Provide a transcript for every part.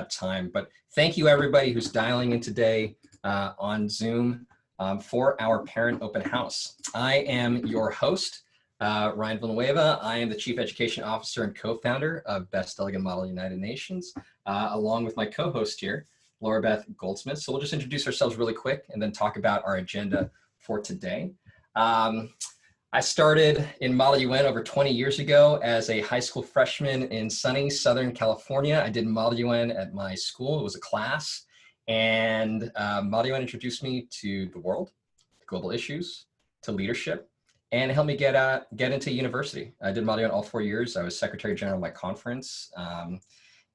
that time. But thank you everybody who's dialing in today on Zoom for our parent open house. I am your host, Ryan Villanueva. I am the Chief Education Officer and co-founder of Best Delegate Model United Nations, along with my co-host here, Laura Beth Goldsmith. So we'll just introduce ourselves really quick and then talk about our agenda for today. I started in Model UN over 20 years ago as a high school freshman in sunny Southern California. I did Model UN at my school. It was a class. And Model UN introduced me to the world, to global issues, to leadership, and helped me get into university. I did Model UN all 4 years. I was Secretary General of my conference.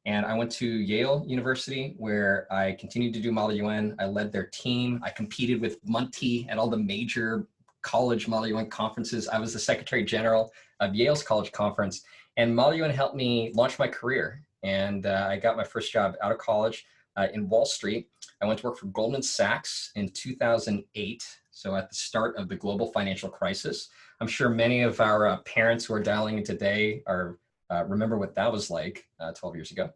And I went to Yale University, where I continued to do Model UN. I led their team. I competed with MUN at all the major college Model UN conferences. I was the Secretary General of Yale's college conference, and Model UN helped me launch my career. And I got my first job out of college in Wall Street. I went to work for Goldman Sachs in 2008, so at the start of the global financial crisis. I'm sure many of our parents who are dialing in today are remember what that was like 12 years ago.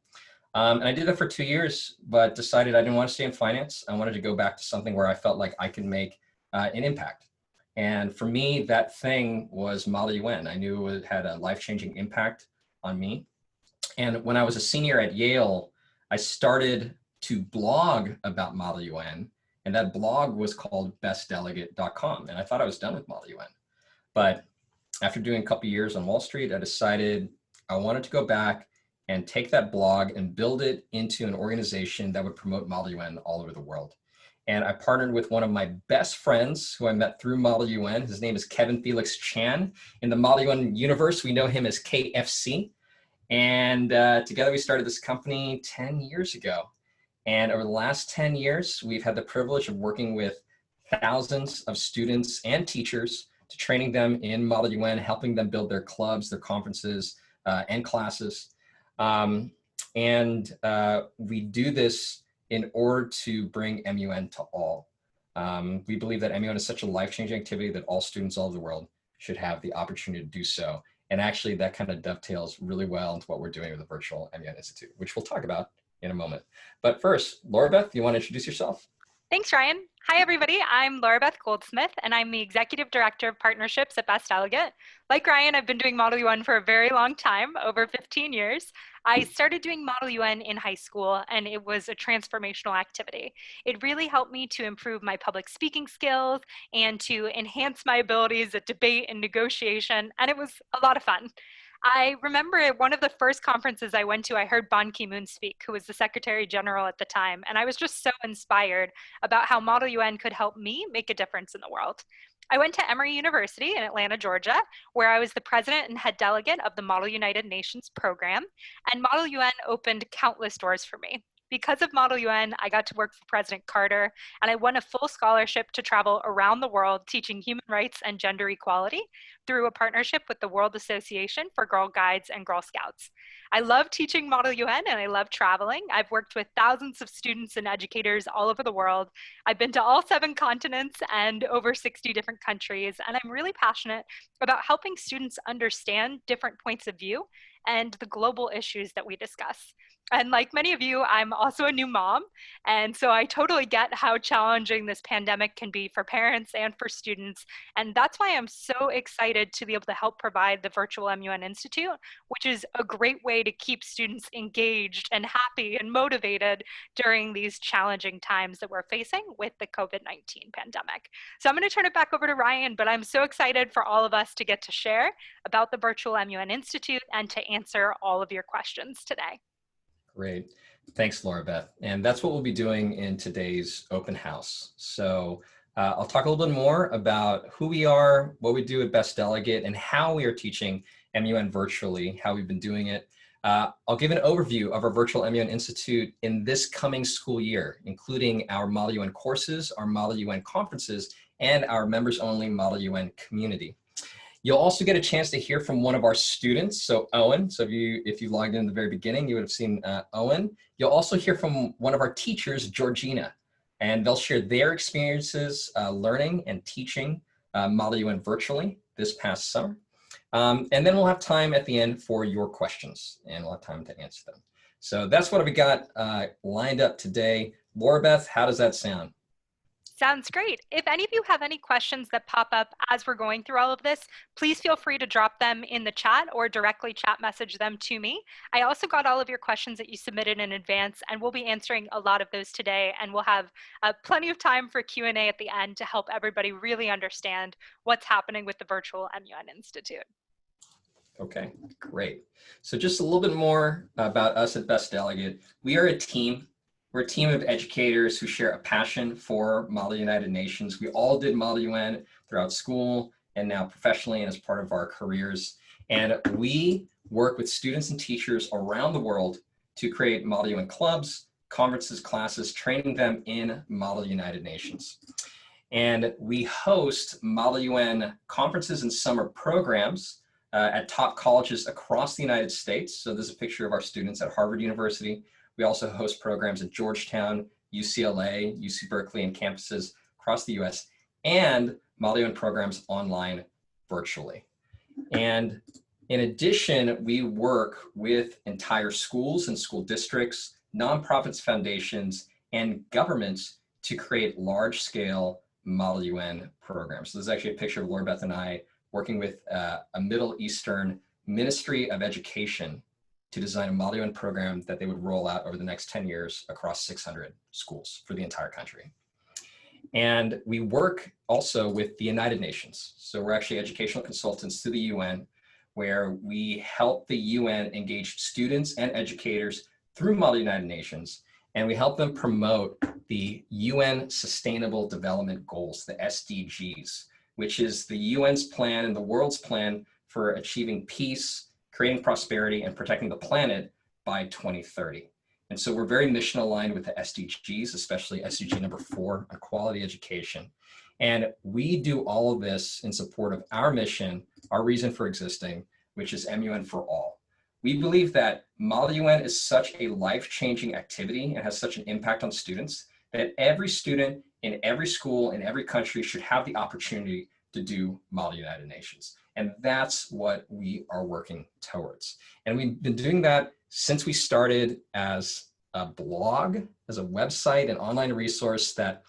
And I did that for 2 years, but decided I didn't want to stay in finance. I wanted to go back to something where I felt like I could make an impact. And for me, that thing was Model UN. I knew it had a life-changing impact on me. And when I was a senior at Yale, I started to blog about Model UN, and that blog was called bestdelegate.com. And I thought I was done with Model UN. But after doing a couple years on Wall Street, I decided I wanted to go back and take that blog and build it into an organization that would promote Model UN all over the world. And I partnered with one of my best friends who I met through Model UN. His name is Kevin Felix Chan. In the Model UN universe, we know him as KFC. And together we started this company 10 years ago. And over the last 10 years, we've had the privilege of working with thousands of students and teachers to training them in Model UN, helping them build their clubs, their conferences, and classes. We do this in order to bring MUN to all. We believe that MUN is such a life-changing activity that all students all over the world should have the opportunity to do so. And actually that kind of dovetails really well into what we're doing with the Virtual MUN Institute, which we'll talk about in a moment. But first, Laura Beth, you want to introduce yourself? Thanks, Ryan. Hi, everybody. I'm Laura Beth Goldsmith, and I'm the Executive Director of Partnerships at Best Delegate. Like Ryan, I've been doing Model UN for a very long time, over 15 years. I started doing Model UN in high school, and it was a transformational activity. It really helped me to improve my public speaking skills and to enhance my abilities at debate and negotiation, and it was a lot of fun. I remember at one of the first conferences I went to, I heard Ban Ki-moon speak, who was the Secretary General at the time, and I was just so inspired about how Model UN could help me make a difference in the world. I went to Emory University in Atlanta, Georgia, where I was the president and head delegate of the Model United Nations program, and Model UN opened countless doors for me. Because of Model UN, I got to work for President Carter, and I won a full scholarship to travel around the world teaching human rights and gender equality through a partnership with the World Association for Girl Guides and Girl Scouts. I love teaching Model UN and I love traveling. I've worked with thousands of students and educators all over the world. I've been to all 7 continents and over 60 different countries, and I'm really passionate about helping students understand different points of view and the global issues that we discuss. And like many of you, I'm also a new mom. And so I totally get how challenging this pandemic can be for parents and for students. And that's why I'm so excited to be able to help provide the Virtual MUN Institute, which is a great way to keep students engaged and happy and motivated during these challenging times that we're facing with the COVID-19 pandemic. So I'm going to turn it back over to Ryan, but I'm so excited for all of us to get to share about the Virtual MUN Institute and to answer all of your questions today. Great. Thanks, Laura Beth. And that's what we'll be doing in today's open house. So I'll talk a little bit more about who we are, what we do at Best Delegate, and how we are teaching MUN virtually, how we've been doing it. I'll give an overview of our Virtual MUN Institute in this coming school year, including our Model UN courses, our Model UN conferences, and our members-only Model UN community. You'll also get a chance to hear from one of our students, so Owen. So if you logged in at the very beginning, you would have seen Owen. You'll also hear from one of our teachers, Georgina, and they'll share their experiences learning and teaching Model UN virtually this past summer. And then we'll have time at the end for your questions, and we'll have time to answer them. So that's what we got lined up today. Laura Beth, how does that sound? Sounds great. If any of you have any questions that pop up as we're going through all of this, please feel free to drop them in the chat or directly chat message them to me. I also got all of your questions that you submitted in advance, and we'll be answering a lot of those today, and we'll have plenty of time for Q&A at the end to help everybody really understand what's happening with the virtual MUN Institute. Okay, great. So just a little bit more about us at Best Delegate. We are a team. We're a team of educators who share a passion for Model United Nations. We all did Model UN throughout school and now professionally and as part of our careers. And we work with students and teachers around the world to create Model UN clubs, conferences, classes, training them in Model United Nations. And we host Model UN conferences and summer programs at top colleges across the United States. So this is a picture of our students at Harvard University. We also host programs at Georgetown, UCLA, UC Berkeley, and campuses across the US, and Model UN programs online virtually. And in addition, we work with entire schools and school districts, nonprofits, foundations, and governments to create large-scale Model UN programs. So this is actually a picture of Laura Beth and I working with a Middle Eastern Ministry of Education to design a Model UN program that they would roll out over the next 10 years across 600 schools for the entire country. And we work also with the United Nations. So we're actually educational consultants to the UN, where we help the UN engage students and educators through Model United Nations, and we help them promote the UN Sustainable Development Goals, the SDGs, which is the UN's plan and the world's plan for achieving peace, creating prosperity, and protecting the planet by 2030. And so we're very mission aligned with the SDGs, especially SDG number 4 on quality education. And we do all of this in support of our mission, our reason for existing, which is MUN for all. We believe that Model UN is such a life-changing activity and has such an impact on students that every student in every school in every country should have the opportunity to do Model United Nations. And that's what we are working towards. And we've been doing that since we started as a blog, as a website, an online resource that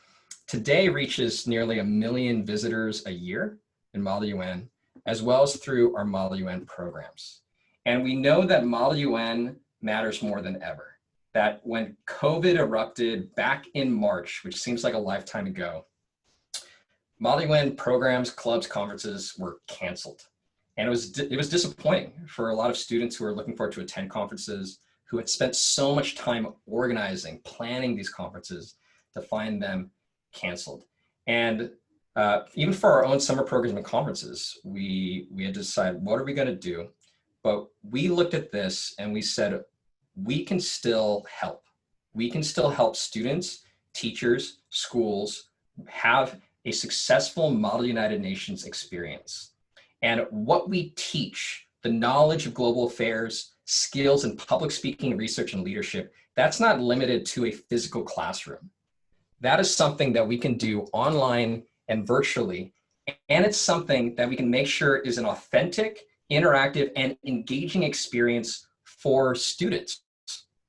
today reaches nearly 1 million visitors a year in Model UN, as well as through our Model UN programs. And we know that Model UN matters more than ever. That when COVID erupted back in March, which seems like a lifetime ago, Model UN programs, clubs, conferences were canceled. And it was disappointing for a lot of students who were looking forward to attend conferences, who had spent so much time organizing, planning these conferences, to find them canceled. And even for our own summer programs and conferences, we had to decide, what are we going to do? But we looked at this and we said, we can still help. We can still help students, teachers, schools have a successful Model United Nations experience. And what we teach, the knowledge of global affairs, skills in public speaking, research, and leadership, that's not limited to a physical classroom. That is something that we can do online and virtually. And it's something that we can make sure is an authentic, interactive, and engaging experience for students.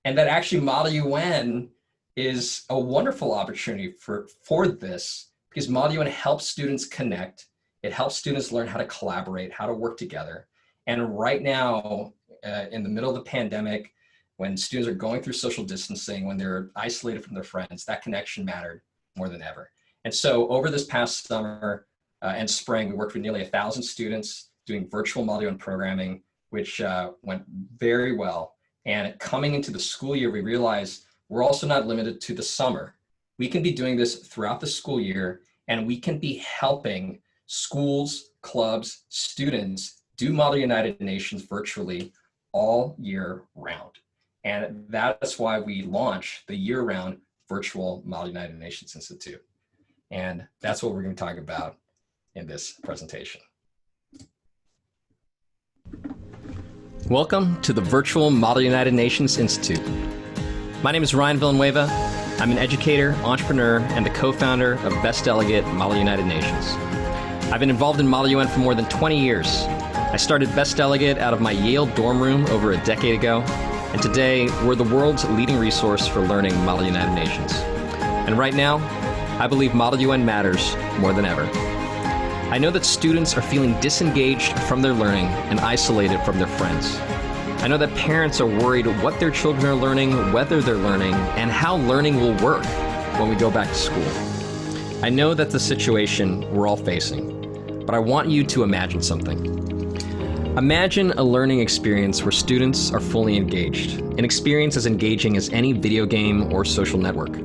And that actually Model UN is a wonderful opportunity for this, because Model UN helps students connect. It helps students learn how to collaborate, how to work together. And right now, in the middle of the pandemic, when students are going through social distancing, when they're isolated from their friends, that connection mattered more than ever. And so over this past summer and spring, we worked with nearly 1,000 students doing virtual Model UN programming, which went very well. And coming into the school year, we realized we're also not limited to the summer. We can be doing this throughout the school year, and we can be helping schools, clubs, students do Model United Nations virtually all year round. And that's why we launched the year-round virtual Model United Nations Institute. And that's what we're going to talk about in this presentation. Welcome to the virtual Model United Nations Institute. My name is Ryan Villanueva. I'm an educator, entrepreneur, and the co-founder of Best Delegate Model United Nations. I've been involved in Model UN for more than 20 years. I started Best Delegate out of my Yale dorm room over a decade ago, And today, we're the world's leading resource for learning Model United Nations. And right now, I believe Model UN matters more than ever. I know that students are feeling disengaged from their learning and isolated from their friends. I know that parents are worried what their children are learning, whether they're learning, and how learning will work when we go back to school. I know that's the situation we're all facing, but I want you to imagine something. Imagine a learning experience where students are fully engaged, an experience as engaging as any video game or social network.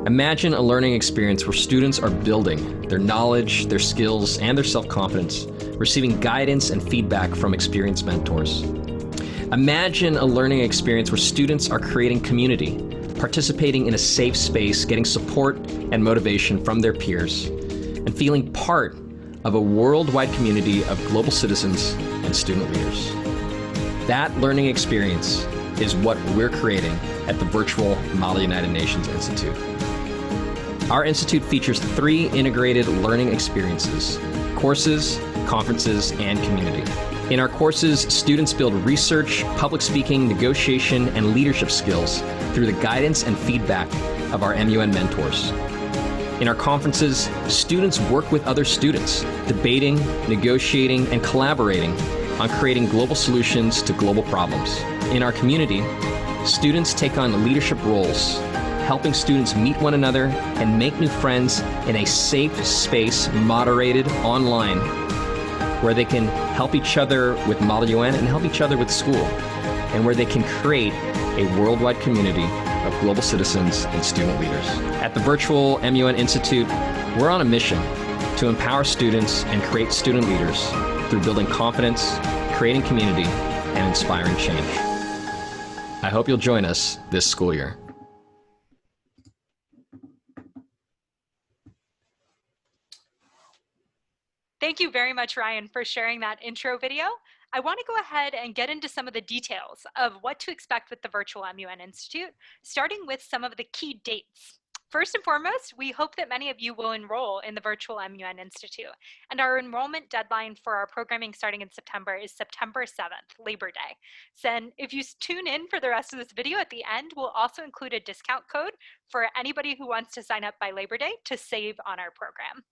Imagine a learning experience where students are building their knowledge, their skills, and their self-confidence, receiving guidance and feedback from experienced mentors. Imagine a learning experience where students are creating community, participating in a safe space, getting support and motivation from their peers, and feeling part of a worldwide community of global citizens and student leaders. That learning experience is what we're creating at the virtual Model United Nations Institute. Our institute features 3 integrated learning experiences: courses, conferences, and community. In our courses, students build research, public speaking, negotiation, and leadership skills through the guidance and feedback of our MUN mentors. In our conferences, students work with other students, debating, negotiating, and collaborating on creating global solutions to global problems. In our community, students take on leadership roles, helping students meet one another and make new friends in a safe space moderated online, where they can help each other with Model UN and help each other with school, and where they can create a worldwide community of global citizens and student leaders. At the virtual MUN Institute, we're on a mission to empower students and create student leaders through building confidence, creating community, and inspiring change. I hope you'll join us this school year. Thank you very much, Ryan, for sharing that intro video. I want to go ahead and get into some of the details of what to expect with the virtual MUN Institute, starting with some of the key dates. First and foremost, we hope that many of you will enroll in the virtual MUN Institute, and our enrollment deadline for our programming starting in September is September 7th, Labor Day. So if you tune in for the rest of this video, at the end, we'll also include a discount code for anybody who wants to sign up by Labor Day to save on our program.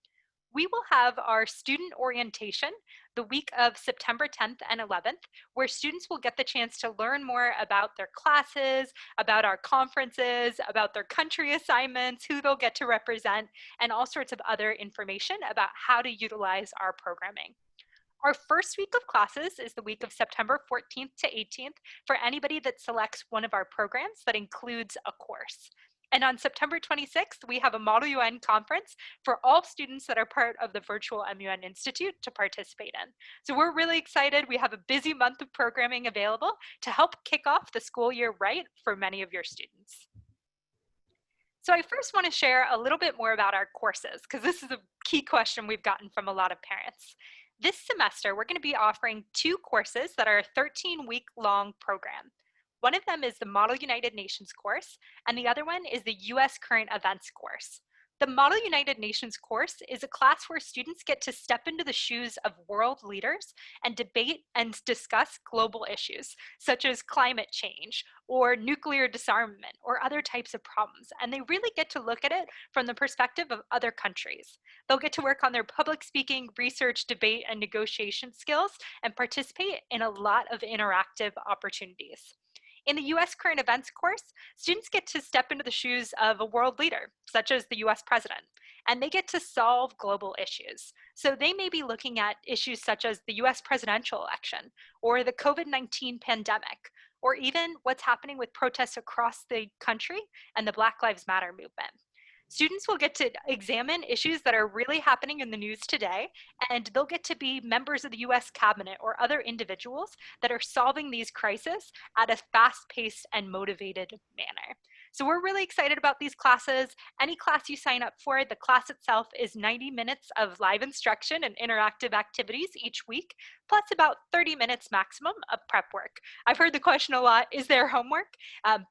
We will have our student orientation the week of September 10th and 11th, where students will get the chance to learn more about their classes, about our conferences, about their country assignments, who they'll get to represent, and all sorts of other information about how to utilize our programming. Our first week of classes is the week of September 14th to 18th for anybody that selects one of our programs that includes a course. And on September 26th, we have a Model UN conference for all students that are part of the virtual MUN Institute to participate in. So we're really excited. We have a busy month of programming available to help kick off the school year right for many of your students. So I first want to share a little bit more about our courses, because this is a key question we've gotten from a lot of parents. This semester, we're going to be offering 2 courses that are a 13-week-long program. One of them is the Model United Nations course, and the other one is the US Current Events course. The Model United Nations course is a class where students get to step into the shoes of world leaders and debate and discuss global issues, such as climate change or nuclear disarmament or other types of problems. And they really get to look at it from the perspective of other countries. They'll get to work on their public speaking, research, debate, and negotiation skills and participate in a lot of interactive opportunities. In the US Current Events course, students get to step into the shoes of a world leader, such as the US president, and they get to solve global issues. So they may be looking at issues such as the US presidential election, or the COVID-19 pandemic, or even what's happening with protests across the country and the Black Lives Matter movement. Students will get to examine issues that are really happening in the news today, and they'll get to be members of the US cabinet or other individuals that are solving these crises at a fast-paced and motivated manner. So we're really excited about these classes. Any class you sign up for, the class itself is 90 minutes of live instruction and interactive activities each week, plus about 30 minutes maximum of prep work. I've heard the question a lot, is there homework?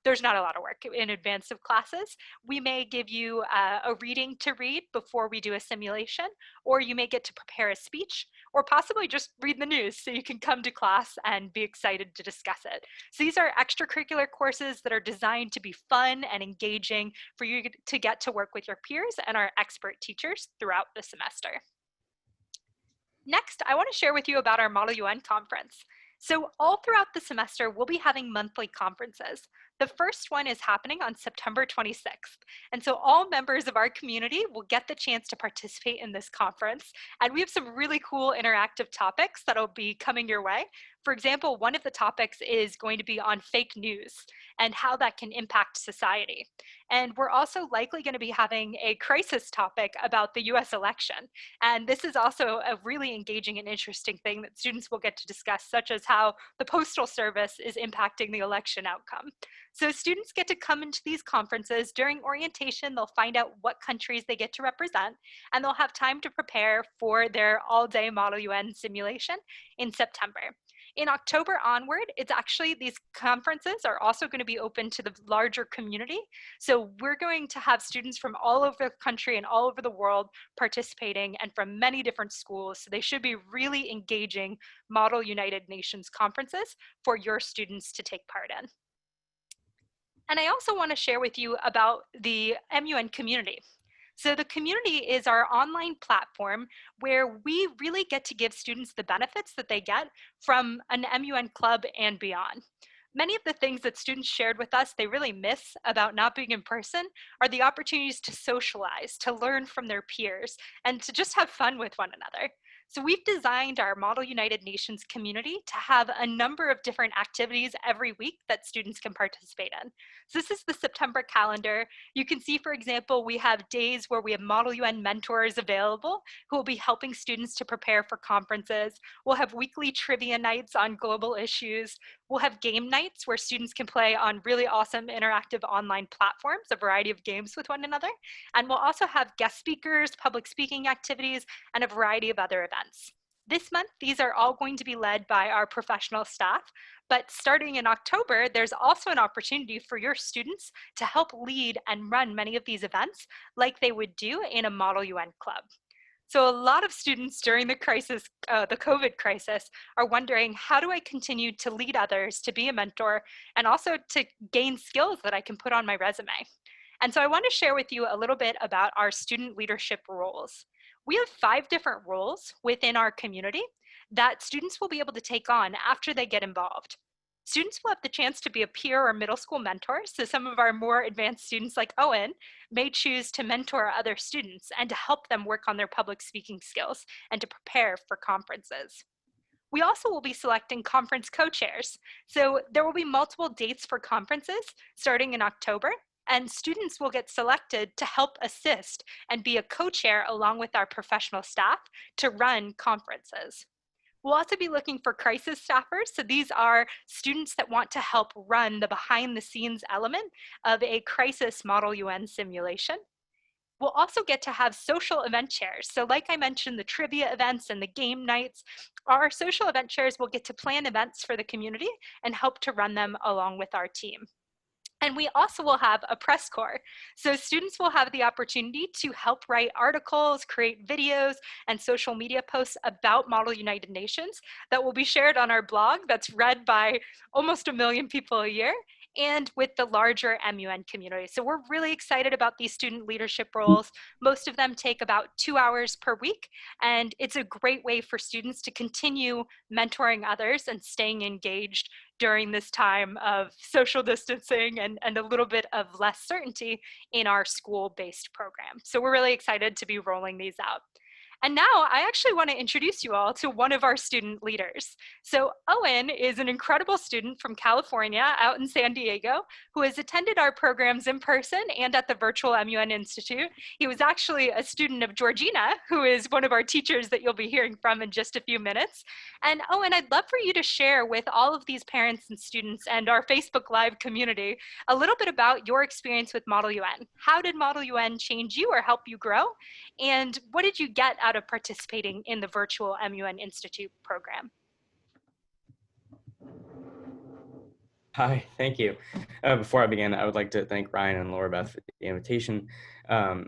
There's not a lot of work in advance of classes. We may give you a reading to read before we do a simulation, or you may get to prepare a speech, or possibly just read the news so you can come to class and be excited to discuss it. So these are extracurricular courses that are designed to be fun and engaging for you to get to work with your peers and our expert teachers throughout the semester. Next, I want to share with you about our Model UN conference. So all throughout the semester, we'll be having monthly conferences. The first one is happening on September 26th. And so all members of our community will get the chance to participate in this conference. And we have some really cool interactive topics that'll be coming your way. For example, one of the topics is going to be on fake news and how that can impact society. And we're also likely going to be having a crisis topic about the US election. And this is also a really engaging and interesting thing that students will get to discuss, such as how the Postal Service is impacting the election outcome. So students get to come into these conferences. During orientation, they'll find out what countries they get to represent, and they'll have time to prepare for their all-day Model UN simulation in September. In October onward, it's actually, these conferences are also going to be open to the larger community. So we're going to have students from all over the country and all over the world participating, and from many different schools. So they should be really engaging Model United Nations conferences for your students to take part in. And I also want to share with you about the MUN community. So the community is our online platform where we really get to give students the benefits that they get from an MUN club and beyond. Many of the things that students shared with us they really miss about not being in person are the opportunities to socialize, to learn from their peers, and to just have fun with one another. So we've designed our Model United Nations community to have a number of different activities every week that students can participate in. So this is the September calendar. You can see, for example, we have days where we have Model UN mentors available who will be helping students to prepare for conferences. We'll have weekly trivia nights on global issues. We'll have game nights where students can play on really awesome interactive online platforms, a variety of games with one another. And we'll also have guest speakers, public speaking activities, and a variety of other events. This month, these are all going to be led by our professional staff, but starting in October, there's also an opportunity for your students to help lead and run many of these events like they would do in a Model UN club. So a lot of students during the crisis, the COVID crisis, are wondering, how do I continue to lead others, to be a mentor, and also to gain skills that I can put on my resume? And so I want to share with you a little bit about our student leadership roles. We have 5 different roles within our community that students will be able to take on after they get involved. Students will have the chance to be a peer or middle school mentor. So some of our more advanced students like Owen may choose to mentor other students and to help them work on their public speaking skills and to prepare for conferences. We also will be selecting conference co-chairs. So there will be multiple dates for conferences starting in October, and students will get selected to help assist and be a co-chair along with our professional staff to run conferences. We'll also be looking for crisis staffers. So these are students that want to help run the behind the scenes element of a crisis Model UN simulation. We'll also get to have social event chairs. So like I mentioned, the trivia events and the game nights, our social event chairs will get to plan events for the community and help to run them along with our team. And we also will have a press corps. So students will have the opportunity to help write articles, create videos, and social media posts about Model United Nations that will be shared on our blog that's read by almost 1 million people a year, and with the larger MUN community. So we're really excited about these student leadership roles. Most of them take about 2 hours per week, and it's a great way for students to continue mentoring others and staying engaged during this time of social distancing and a little bit of less certainty in our school-based program. So we're really excited to be rolling these out. And now I actually want to introduce you all to one of our student leaders. So Owen is an incredible student from California out in San Diego who has attended our programs in person and at the virtual MUN Institute. He was actually a student of Georgina, who is one of our teachers that you'll be hearing from in just a few minutes. And Owen, I'd love for you to share with all of these parents and students and our Facebook Live community a little bit about your experience with Model UN. How did Model UN change you or help you grow? And what did you get out of participating in the virtual MUN Institute program? Hi, thank you. Before I begin, I would like to thank Ryan and Laura Beth for the invitation. Thank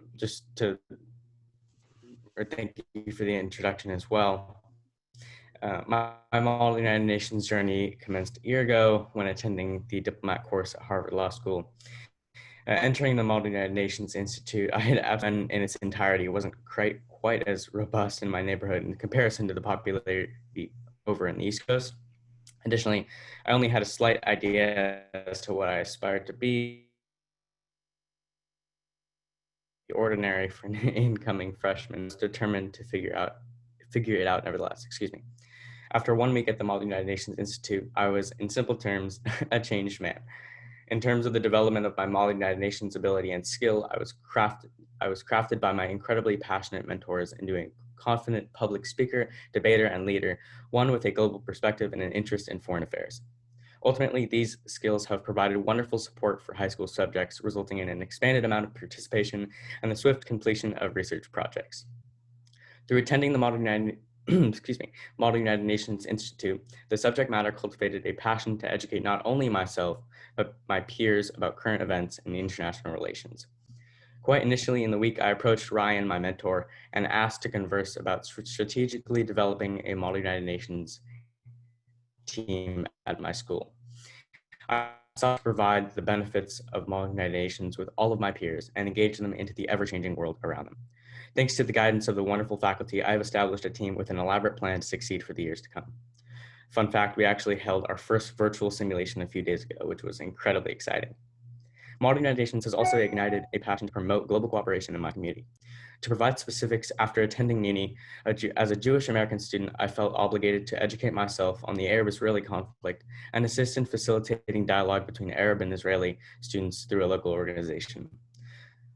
you for the introduction as well. My Model United Nations journey commenced a year ago when attending the diplomat course at Harvard Law School. Entering the Model United Nations Institute, I had FN in its entirety wasn't quite as robust in my neighborhood in comparison to the popularity over in the East Coast. Additionally, I only had a slight idea as to what I aspired to be, ordinary for an incoming freshman, was determined to figure it out nevertheless, excuse me. After 1 week at the Model United Nations Institute, I was, in simple terms, a changed man. In terms of the development of my Model United Nations ability and skill, I was crafted by my incredibly passionate mentors into a confident public speaker, debater, and leader, one with a global perspective and an interest in foreign affairs. Ultimately, these skills have provided wonderful support for high school subjects, resulting in an expanded amount of participation and the swift completion of research projects. Through attending the Model United Model United Nations Institute, the subject matter cultivated a passion to educate not only myself, but my peers about current events and international relations. Quite initially in the week, I approached Ryan, my mentor, and asked to converse about strategically developing a Model United Nations team at my school. I sought to provide the benefits of Model United Nations with all of my peers and engage them into the ever-changing world around them. Thanks to the guidance of the wonderful faculty, I have established a team with an elaborate plan to succeed for the years to come. Fun fact, we actually held our first virtual simulation a few days ago, which was incredibly exciting. Model United Nations has also ignited a passion to promote global cooperation in my community. To provide specifics, after attending uni as a Jewish American student, I felt obligated to educate myself on the Arab-Israeli conflict and assist in facilitating dialogue between Arab and Israeli students through a local organization.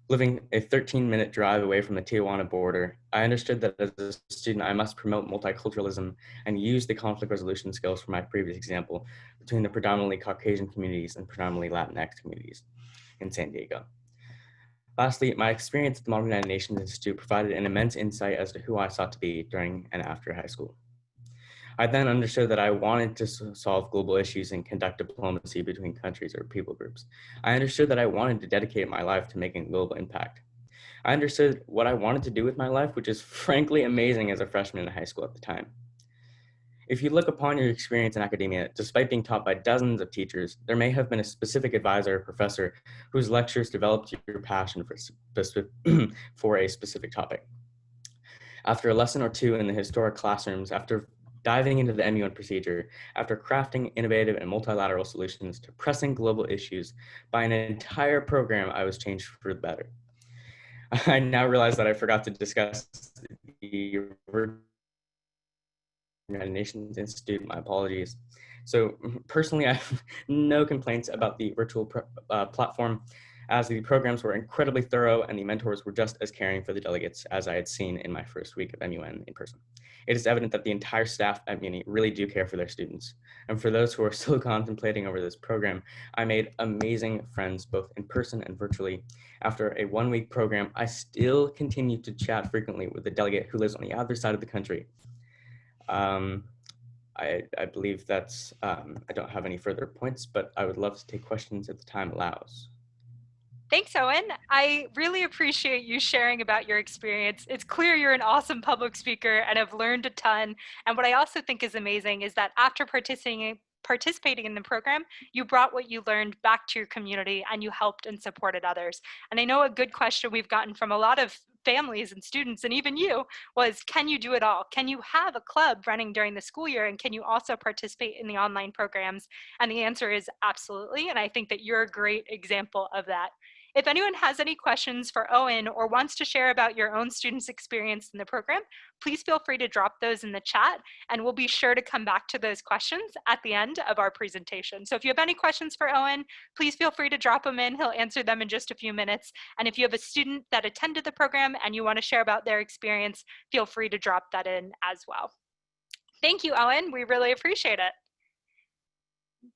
Living a 13-minute drive away from the Tijuana border, I understood that as a student, I must promote multiculturalism and use the conflict resolution skills from my previous example between the predominantly Caucasian communities and predominantly Latinx communities in San Diego. Lastly, my experience at the Model United Nations Institute provided an immense insight as to who I sought to be during and after high school. I then understood that I wanted to solve global issues and conduct diplomacy between countries or people groups. I understood that I wanted to dedicate my life to making a global impact. I understood what I wanted to do with my life, which is frankly amazing as a freshman in high school at the time. If you look upon your experience in academia, despite being taught by dozens of teachers, there may have been a specific advisor or professor whose lectures developed your passion for a specific topic. After a lesson or two in the historic classrooms, after diving into the MUN procedure, after crafting innovative and multilateral solutions to pressing global issues, by an entire program, I was changed for the better. I now realize that I forgot to discuss the United Nations Institute. My apologies. So personally, I have no complaints about the virtual platform, as the programs were incredibly thorough and the mentors were just as caring for the delegates as I had seen in my first week of MUN in person. It is evident that the entire staff at MUNI really do care for their students. And for those who are still contemplating over this program, I made amazing friends both in person and virtually. After a 1-week program, I still continue to chat frequently with the delegate who lives on the other side of the country. I believe that's, I don't have any further points, but I would love to take questions if the time allows. Thanks, Owen. I really appreciate you sharing about your experience. It's clear you're an awesome public speaker and have learned a ton. And what I also think is amazing is that after participating in the program, you brought what you learned back to your community and you helped and supported others. And I know a good question we've gotten from a lot of families and students and even you was, can you do it all? Can you have a club running during the school year and can you also participate in the online programs? And the answer is absolutely. And I think that you're a great example of that. If anyone has any questions for Owen or wants to share about your own students' experience in the program, please feel free to drop those in the chat and we'll be sure to come back to those questions at the end of our presentation. So if you have any questions for Owen, please feel free to drop them in. He'll answer them in just a few minutes. And if you have a student that attended the program and you want to share about their experience, feel free to drop that in as well. Thank you, Owen. We really appreciate it.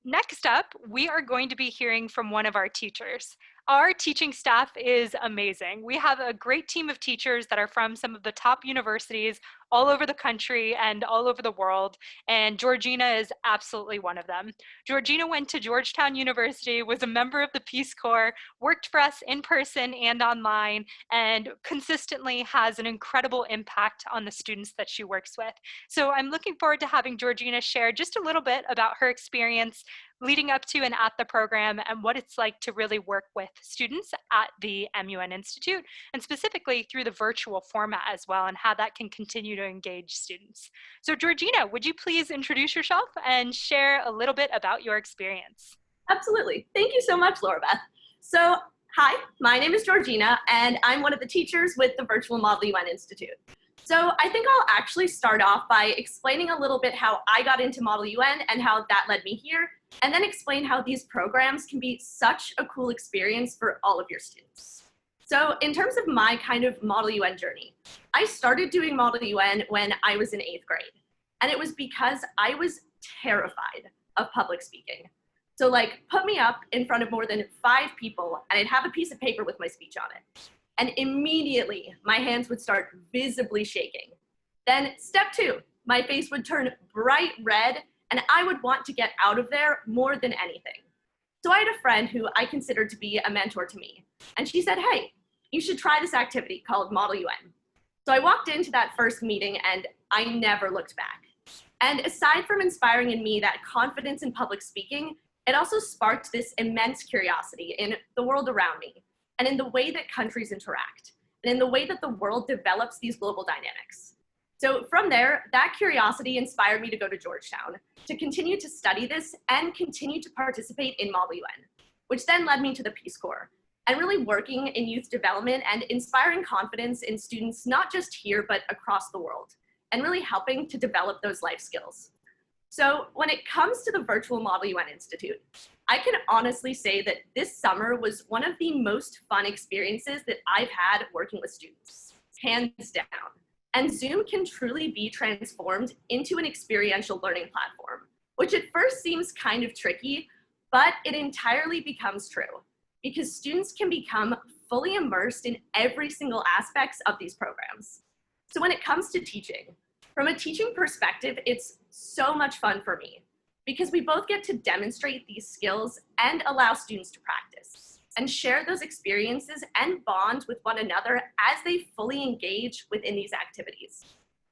Next up, we are going to be hearing from one of our teachers. Our teaching staff is amazing. We have a great team of teachers that are from some of the top universities all over the country and all over the world, and Georgina is absolutely one of them. Georgina went to Georgetown University, was a member of the Peace Corps, worked for us in person and online, and consistently has an incredible impact on the students that she works with. So I'm looking forward to having Georgina share just a little bit about her experience leading up to and at the program and what it's like to really work with students at the MUN Institute, and specifically through the virtual format as well, and how that can continue to engage students. So Georgina, would you please introduce yourself and share a little bit about your experience? Absolutely. Thank you so much, Laura Beth. So, hi, my name is Georgina, and I'm one of the teachers with the Virtual Model UN Institute. So I think I'll actually start off by explaining a little bit how I got into Model UN and how that led me here, and then explain how these programs can be such a cool experience for all of your students. So in terms of my kind of Model UN journey, I started doing Model UN when I was in 8th grade. And it was because I was terrified of public speaking. So like, put me up in front of more than 5 people and I'd have a piece of paper with my speech on it. And immediately my hands would start visibly shaking. Then step 2, my face would turn bright red and I would want to get out of there more than anything. So I had a friend who I considered to be a mentor to me. And she said, hey, you should try this activity called Model UN. So I walked into that first meeting and I never looked back. And aside from inspiring in me that confidence in public speaking, it also sparked this immense curiosity in the world around me, and in the way that countries interact, and in the way that the world develops these global dynamics. So from there, that curiosity inspired me to go to Georgetown, to continue to study this and continue to participate in Model UN, which then led me to the Peace Corps, and really working in youth development and inspiring confidence in students, not just here, but across the world, and really helping to develop those life skills. So when it comes to the Virtual Model UN Institute, I can honestly say that this summer was one of the most fun experiences that I've had working with students, hands down. And Zoom can truly be transformed into an experiential learning platform, which at first seems kind of tricky, but it entirely becomes true because students can become fully immersed in every single aspect of these programs. So when it comes to teaching, from a teaching perspective, it's so much fun for me because we both get to demonstrate these skills and allow students to practice and share those experiences and bond with one another as they fully engage within these activities.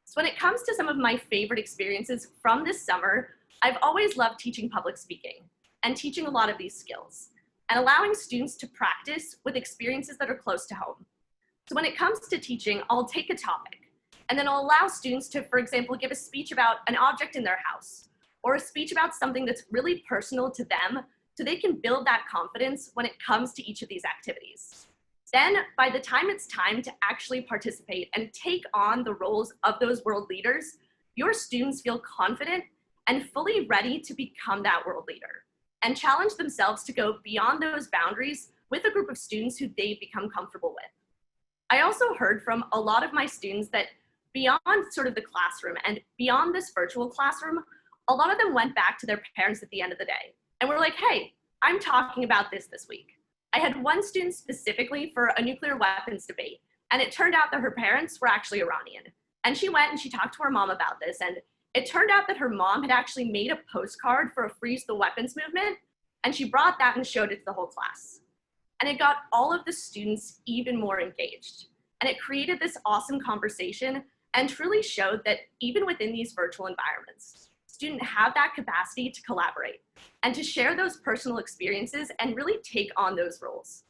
So when it comes to some of my favorite experiences from this summer, I've always loved teaching public speaking and teaching a lot of these skills and allowing students to practice with experiences that are close to home. So when it comes to teaching, I'll take a topic and then I'll allow students to, for example, give a speech about an object in their house or a speech about something that's really personal to them so they can build that confidence when it comes to each of these activities. Then, by the time it's time to actually participate and take on the roles of those world leaders, your students feel confident and fully ready to become that world leader and challenge themselves to go beyond those boundaries with a group of students who they become comfortable with. I also heard from a lot of my students that beyond sort of the classroom and beyond this virtual classroom, a lot of them went back to their parents at the end of the day and were like, hey, I'm talking about this week. I had one student specifically for a nuclear weapons debate, and it turned out that her parents were actually Iranian. And she went and she talked to her mom about this, and it turned out that her mom had actually made a postcard for a Freeze the Weapons movement, and she brought that and showed it to the whole class. And it got all of the students even more engaged. And it created this awesome conversation and truly showed that even within these virtual environments, students have that capacity to collaborate and to share those personal experiences and really take on those roles.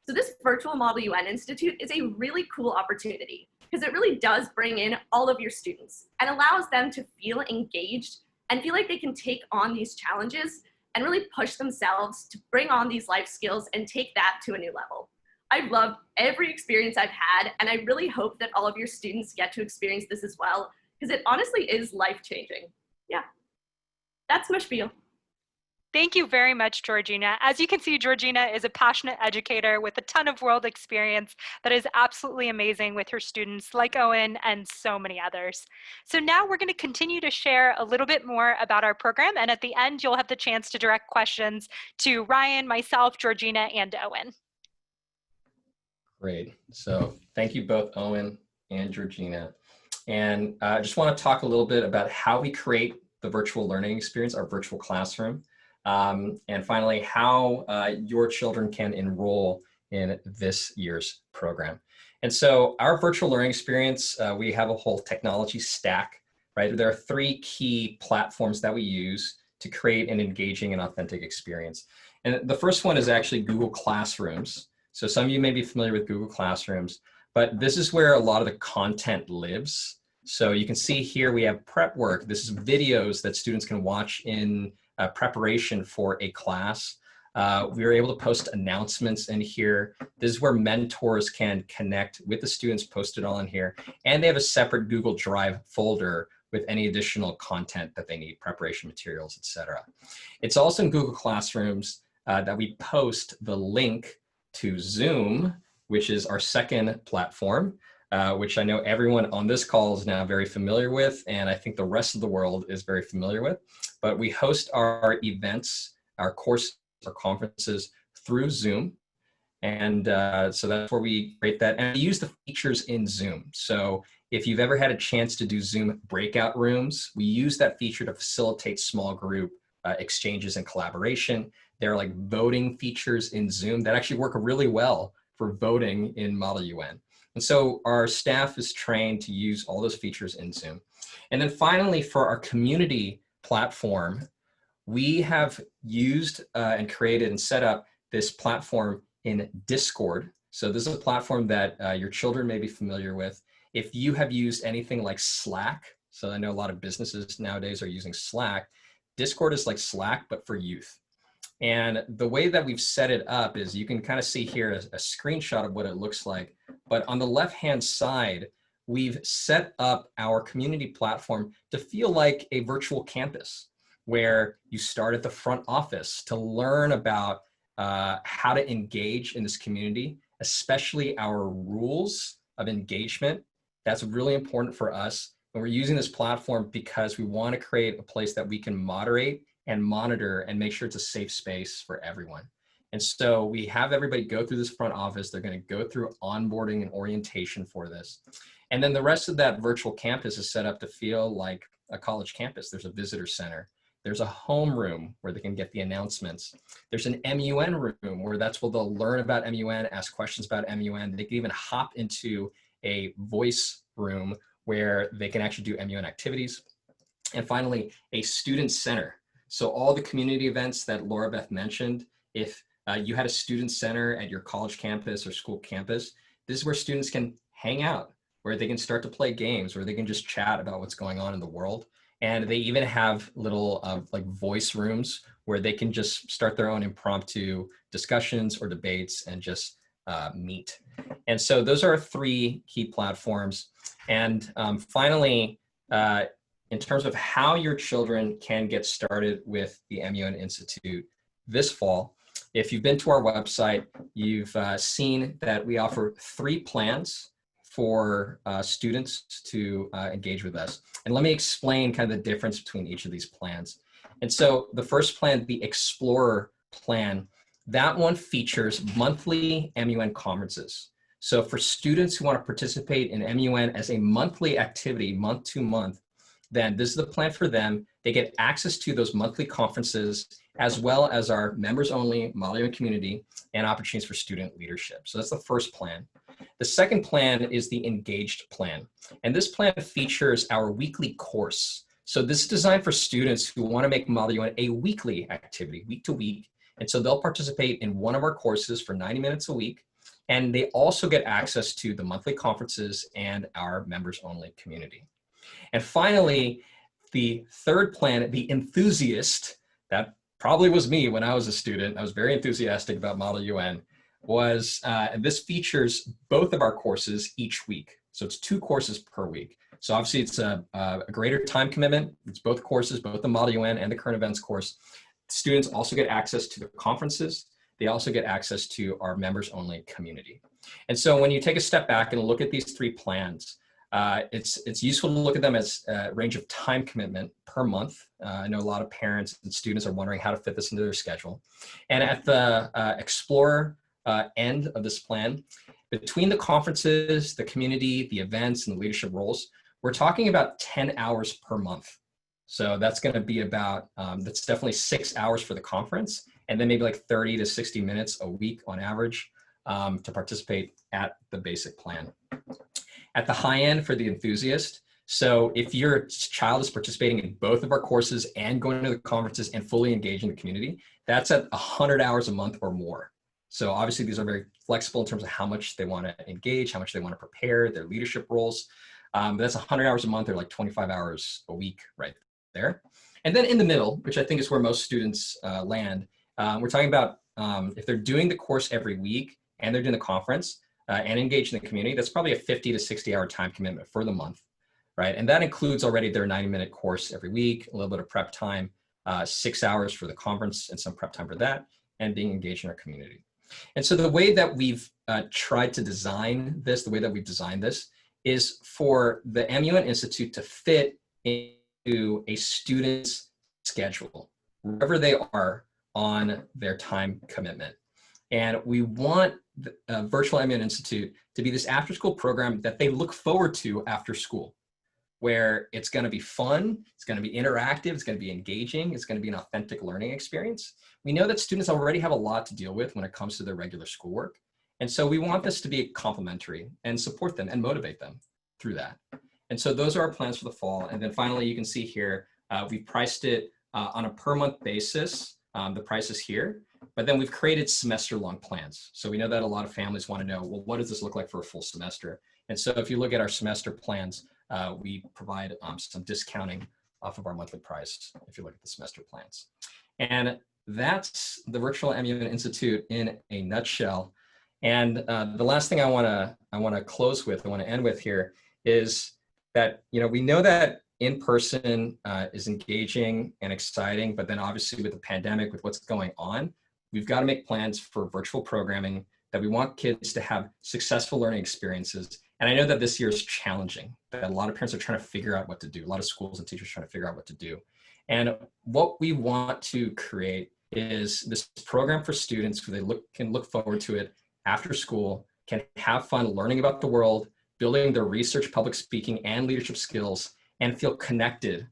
So this Virtual Model UN Institute is a really cool opportunity because it really does bring in all of your students and allows them to feel engaged and feel like they can take on these challenges and really push themselves to bring on these life skills and take that to a new level. I've loved every experience I've had, and I really hope that all of your students get to experience this as well, because it honestly is life-changing. Yeah, that's my spiel. Thank you very much, Georgina. As you can see, Georgina is a passionate educator with a ton of world experience that is absolutely amazing with her students like Owen and so many others. So now we're going to continue to share a little bit more about our program, and at the end, you'll have the chance to direct questions to Ryan, myself, Georgina, and Owen. Great. So thank you both, Owen and Georgina. And I just want to talk a little bit about how we create the virtual learning experience, our virtual classroom. And finally, how your children can enroll in this year's program. And so our virtual learning experience, we have a whole technology stack, right? There are 3 key platforms that we use to create an engaging and authentic experience. And the first one is actually Google Classrooms. So some of you may be familiar with Google Classrooms, but this is where a lot of the content lives. So you can see here we have prep work. This is videos that students can watch in preparation for a class. We were able to post announcements in here. This is where mentors can connect with the students, posted all in here. And they have a separate Google Drive folder with any additional content that they need, preparation materials, etc. It's also in Google Classrooms that we post the link to Zoom, which is our second platform, which I know everyone on this call is now very familiar with, and I think the rest of the world is very familiar with. But we host our events, our courses, our conferences through Zoom. And so that's where we create that. And we use the features in Zoom. So if you've ever had a chance to do Zoom breakout rooms, we use that feature to facilitate small group exchanges and collaboration. There are like voting features in Zoom that actually work really well for voting in Model UN. And so our staff is trained to use all those features in Zoom. And then finally, for our community platform, we have used and created and set up this platform in Discord. So this is a platform that your children may be familiar with. If you have used anything like Slack, so I know a lot of businesses nowadays are using Slack, Discord is like Slack, but for youth. And the way that we've set it up is you can kind of see here a screenshot of what it looks like. But on the left-hand side, we've set up our community platform to feel like a virtual campus where you start at the front office to learn about how to engage in this community, especially our rules of engagement. That's really important for us. And we're using this platform because we want to create a place that we can moderate and monitor and make sure it's a safe space for everyone. And so we have everybody go through this front office. They're going to go through onboarding and orientation for this. And then the rest of that virtual campus is set up to feel like a college campus. There's a visitor center. There's a homeroom where they can get the announcements. There's an MUN room where that's where they'll learn about MUN, ask questions about MUN. They can even hop into a voice room where they can actually do MUN activities. And finally, a student center. So all the community events that Laura Beth mentioned, if you had a student center at your college campus or school campus, this is where students can hang out, where they can start to play games, where they can just chat about what's going on in the world. And they even have little like voice rooms where they can just start their own impromptu discussions or debates and just meet. And so those are 3 key platforms. And finally, in terms of how your children can get started with the MUN Institute this fall, if you've been to our website, you've seen that we offer 3 plans for students to engage with us. And let me explain kind of the difference between each of these plans. And so the first plan, the Explorer plan, that one features monthly MUN conferences. So for students who want to participate in MUN as a monthly activity, month to month, then this is the plan for them. They get access to those monthly conferences as well as our members only Model UN community and opportunities for student leadership. So that's the first plan. The second plan is the Engaged plan. And this plan features our weekly course. So this is designed for students who want to make Model UN a weekly activity, week to week. And so they'll participate in one of our courses for 90 minutes a week. And they also get access to the monthly conferences and our members only community. And finally, the third plan, the Enthusiast, that probably was me when I was a student. I was very enthusiastic about Model UN. This features both of our courses each week. So it's 2 courses per week. So obviously it's a greater time commitment. It's both courses, both the Model UN and the current events course. Students also get access to the conferences. They also get access to our members only community. And so when you take a step back and look at these 3 plans, it's useful to look at them as a range of time commitment per month. I know a lot of parents and students are wondering how to fit this into their schedule. And at the Explorer end of this plan, between the conferences, the community, the events, and the leadership roles, we're talking about 10 hours per month. So that's going to be about, that's definitely 6 hours for the conference, and then maybe like 30 to 60 minutes a week on average to participate at the basic plan. At the high end for the enthusiast, so if your child is participating in both of our courses and going to the conferences and fully engaging the community, that's at 100 hours a month or more. So obviously these are very flexible in terms of how much they want to engage, how much they want to prepare, their leadership roles. But that's 100 hours a month or like 25 hours a week right there. And then in the middle, which I think is where most students land, we're talking about if they're doing the course every week and they're doing the conference and engaging the community, that's probably a 50 to 60 hour time commitment for the month, right? And that includes already their 90-minute course every week, a little bit of prep time, 6 hours for the conference and some prep time for that, and being engaged in our community. And so the way that we've tried to design this, the way that we've designed this, is for the MUN Institute to fit into a student's schedule, wherever they are on their time commitment. And we want the Virtual MUN Institute to be this after-school program that they look forward to after school, where it's going to be fun, it's going to be interactive, it's going to be engaging, it's going to be an authentic learning experience. We know that students already have a lot to deal with when it comes to their regular schoolwork. And so we want this to be complementary and support them and motivate them through that. And so those are our plans for the fall. And then finally, you can see here, we've priced it on a per month basis. The price is here, but then we've created semester-long plans. So we know that a lot of families want to know, well, what does this look like for a full semester? And so if you look at our semester plans, we provide some discounting off of our monthly price if you look at the semester plans. And that's the Virtual MUN Institute in a nutshell. And the last thing I want to close with, I want to end with here is that, you know, we know that in-person is engaging and exciting, but then obviously with the pandemic, with what's going on, we've got to make plans for virtual programming, that we want kids to have successful learning experiences. And I know that this year is challenging, that a lot of parents are trying to figure out what to do. A lot of schools and teachers trying to figure out what to do. And what we want to create is this program for students where they can look forward to it after school, can have fun learning about the world, building their research, public speaking, and leadership skills, and feel connected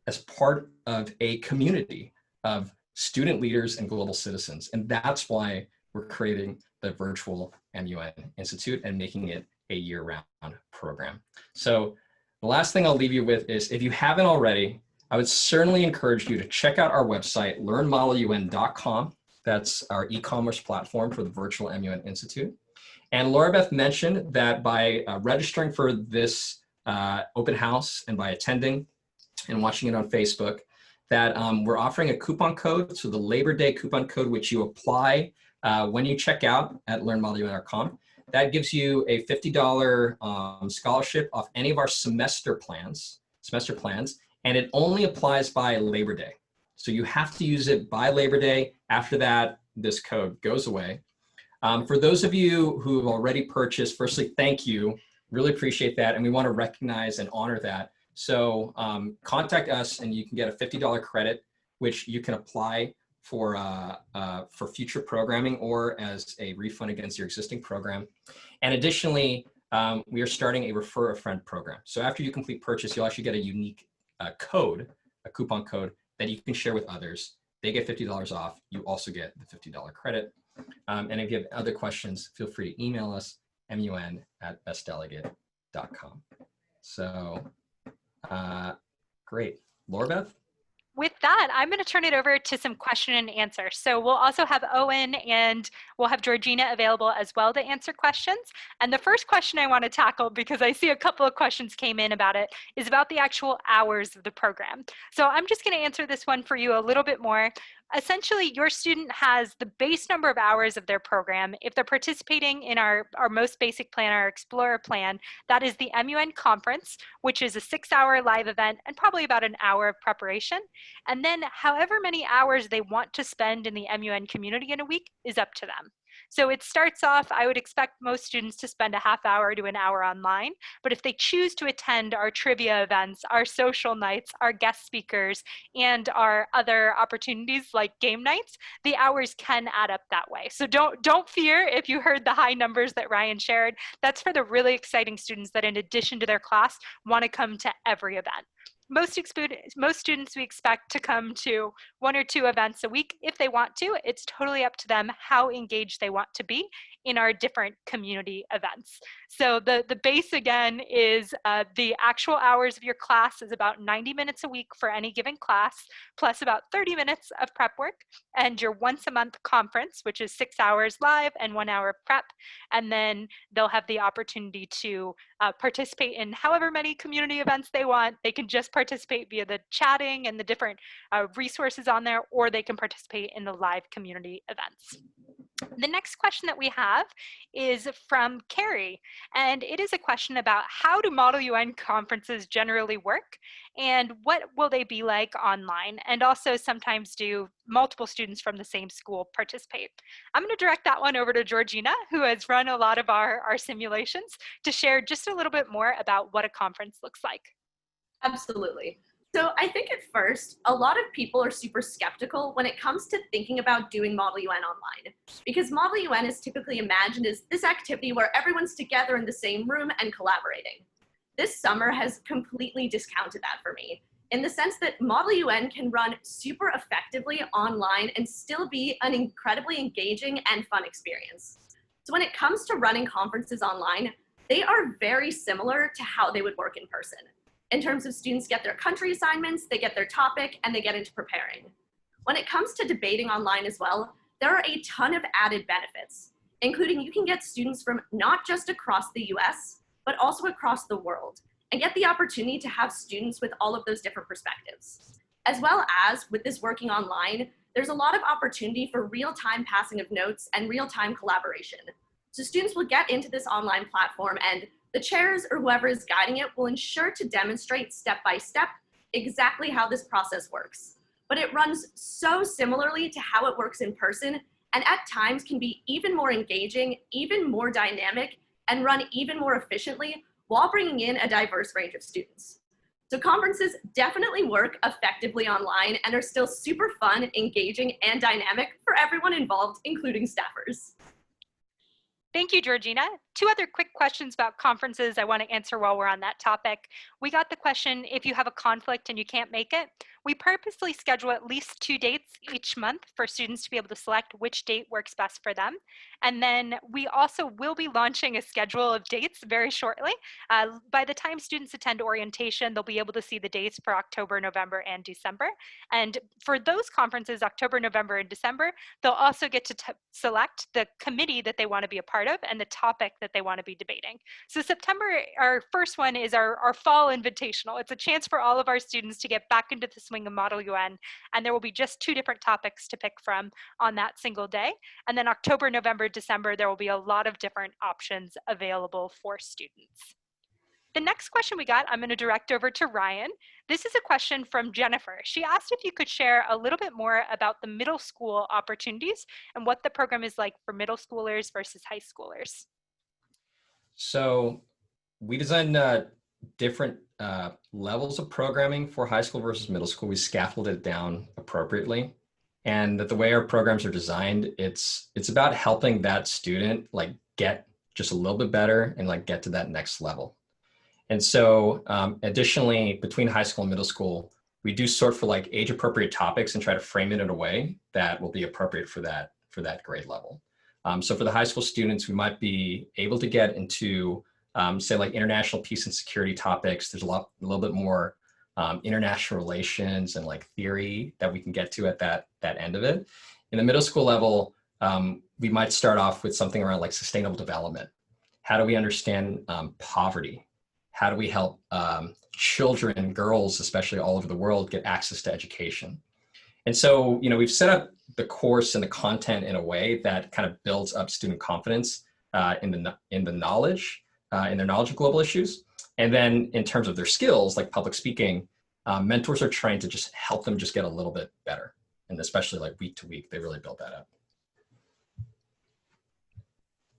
as part of a community of student leaders and global citizens. And that's why we're creating the Virtual MUN Institute and making it a year-round program. So the last thing I'll leave you with is, if you haven't already, I would certainly encourage you to check out our website, learnmodelun.com. That's our e-commerce platform for the Virtual MUN Institute. And Laura Beth mentioned that by registering for this open house and by attending and watching it on Facebook, that we're offering a coupon code. So the Labor Day coupon code, which you apply when you check out at learnmodelun.com, that gives you a $50 scholarship off any of our semester plans, and it only applies by Labor Day. So you have to use it by Labor Day. After that, this code goes away. For those of you who have already purchased, firstly, thank you. Really appreciate that. And we want to recognize and honor that. So contact us and you can get a $50 credit, which you can apply for future programming or as a refund against your existing program. And additionally, we are starting a Refer a Friend program. So after you complete purchase, you'll actually get a unique code, a coupon code that you can share with others. They get $50 off. You also get the $50 credit. And if you have other questions, feel free to email us, mun@bestdelegate.com. So great. Laura Beth? With that, I'm going to turn it over to some question and answer. So we'll also have Owen and we'll have Georgina available as well to answer questions. And the first question I want to tackle, because I see a couple of questions came in about it, is about the actual hours of the program. So I'm just going to answer this one for you a little bit more. Essentially, your student has the base number of hours of their program. If they're participating in our most basic plan, our Explorer plan, that is the MUN conference, which is a 6-hour live event and probably about an hour of preparation. And then however many hours they want to spend in the MUN community in a week is up to them. So it starts off, I would expect most students to spend a half hour to an hour online, but if they choose to attend our trivia events, our social nights, our guest speakers, and our other opportunities like game nights, the hours can add up that way. So don't fear if you heard the high numbers that Ryan shared. That's for the really exciting students that in addition to their class want to come to every event. Most students we expect to come to 1 or 2 events a week if they want to. It's totally up to them how engaged they want to be in our different community events. So the base again is the actual hours of your class is about 90 minutes a week for any given class, plus about 30 minutes of prep work, and your once a month conference, which is 6 hours live and 1 hour prep. And then they'll have the opportunity to participate in however many community events they want. They can just participate via the chatting and the different resources on there, or they can participate in the live community events. The next question that we have is from Carrie, and it is a question about how do Model UN conferences generally work, and what will they be like online, and also sometimes do multiple students from the same school participate. I'm going to direct that one over to Georgina, who has run a lot of our simulations, to share just a little bit more about what a conference looks like. Absolutely. So I think at first, a lot of people are super skeptical when it comes to thinking about doing Model UN online, because Model UN is typically imagined as this activity where everyone's together in the same room and collaborating. This summer has completely discounted that for me, in the sense that Model UN can run super effectively online and still be an incredibly engaging and fun experience. So when it comes to running conferences online, they are very similar to how they would work in person. In terms of students get their country assignments, they get their topic, and they get into preparing. When it comes to debating online as well, there are a ton of added benefits, including you can get students from not just across the US, but also across the world, and get the opportunity to have students with all of those different perspectives. As well as, with this working online, there's a lot of opportunity for real-time passing of notes and real-time collaboration. So students will get into this online platform, and the chairs or whoever is guiding it will ensure to demonstrate step by step exactly how this process works. But it runs so similarly to how it works in person, and at times can be even more engaging, even more dynamic, and run even more efficiently while bringing in a diverse range of students. So conferences definitely work effectively online and are still super fun, engaging, and dynamic for everyone involved, including staffers. Thank you, Georgina. 2 other quick questions about conferences I want to answer while we're on that topic. We got the question, if you have a conflict and you can't make it, we purposely schedule at least 2 dates each month for students to be able to select which date works best for them. And then we also will be launching a schedule of dates very shortly. By the time students attend orientation, they'll be able to see the dates for October, November, and December. And for those conferences, October, November, and December, they'll also get to select the committee that they want to be a part of and the topic that they want to be debating. So September, our first one is our fall invitational. It's a chance for all of our students to get back into the swing of Model UN, and there will be just 2 different topics to pick from on that single day. And then October, November, December, there will be a lot of different options available for students. The next question we got, I'm going to direct over to Ryan. This is a question from Jennifer. She asked if you could share a little bit more about the middle school opportunities and what the program is like for middle schoolers versus high schoolers. So we designed different levels of programming for high school versus middle school. We scaffolded it down appropriately. And the way our programs are designed, it's about helping that student like get just a little bit better and like get to that next level. And so additionally, between high school and middle school, we do sort for like age appropriate topics and try to frame it in a way that will be appropriate for that grade level. So for the high school students, we might be able to get into say like international peace and security topics. There's a little bit more international relations and like theory that we can get to at that end of it. In the middle school level, we might start off with something around like sustainable development. How do we understand poverty? How do we help children, girls, especially all over the world, get access to education? And so, you know, we've set up the course and the content in a way that kind of builds up student confidence in the knowledge, in their knowledge of global issues. And then in terms of their skills, like public speaking, mentors are trying to just help them just get a little bit better. And especially like week to week, they really build that up.